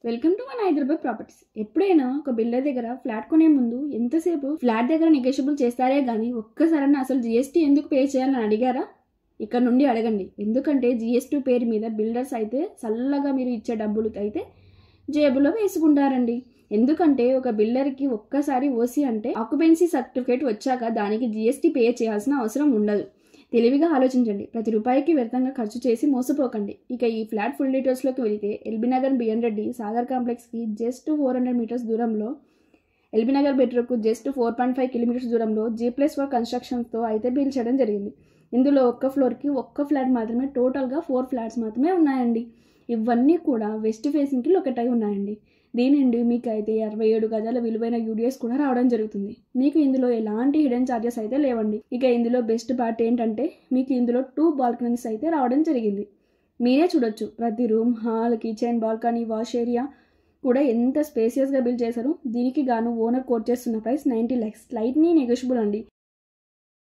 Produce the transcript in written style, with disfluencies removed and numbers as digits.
Welcome to మన Hyderabad properties. ఎప్పుడైనా ఒక బిల్డర్ దగ్గర ఫ్లాట్ కొనే ముందు ఎంతసేపు ఫ్లాట్ దగ్గర నెగోషియబుల్ చేస్తారే కానీ ఒక్కసారన్నా అసలు జిఎస్టీ ఎందుకు పే చేయాలని అడిగారా? ఇక్కడ నుండి అడగండి. ఎందుకంటే జిఎస్టీ పేరు మీద బిల్డర్స్ అయితే చల్లగా మీరు ఇచ్చే డబ్బులు అయితే జేబులో వేసుకుంటారండి. ఎందుకంటే ఒక బిల్డర్కి ఒక్కసారి ఓసీ అంటే ఆక్యుపెన్సీ సర్టిఫికేట్ వచ్చాక దానికి జిఎస్టీ పే చేయాల్సిన అవసరం ఉండదు. తెలివిగా ఆలోచించండి. ప్రతి రూపాయికి వ్యర్థంగా ఖర్చు చేసి మోసపోకండి. ఇక ఈ ఫ్లాట్ ఫుల్ డీటెయిల్స్లోకి వెళితే ఎల్బీ నగర్ బిఎన్ రెడ్డి సాగర్ కాంప్లెక్స్కి జస్ట్ 400 మీటర్స్ దూరంలో, ఎల్బీ నగర్ బెట్రోకు జస్ట్ 4.5 కిలోమీటర్స్ దూరంలో G+4 కన్స్ట్రక్షన్స్తో అయితే బిల్డ్ చేయడం జరిగింది. ఇందులో ఒక్క ఫ్లోర్కి ఒక్క ఫ్లాట్ మాత్రమే, టోటల్గా 4 ఫ్లాట్స్ మాత్రమే ఉన్నాయండి. ఇవన్నీ కూడా వెస్ట్ ఫేసింగ్కి లొకేట్ అయి ఉన్నాయండి. దీని నుండి మీకు అయితే 67 గజాల విలువైన యూడిఎస్ కూడా రావడం జరుగుతుంది. మీకు ఇందులో ఎలాంటి హిడెన్ ఛార్జెస్ అయితే లేవండి. ఇక ఇందులో బెస్ట్ పార్ట్ ఏంటంటే మీకు ఇందులో 2 బాల్కనీస్ అయితే రావడం జరిగింది. మీరే చూడొచ్చు. ప్రతి room, hall, kitchen, balcony, wash area కూడా ఎంత స్పేసియస్గా బిల్డ్ చేశారు. దీనికి గాను ఓనర్ కోట్ చేస్తున్న ప్రైస్ 90 lakhs. స్లైట్లీ నెగోషియబుల్ అండి.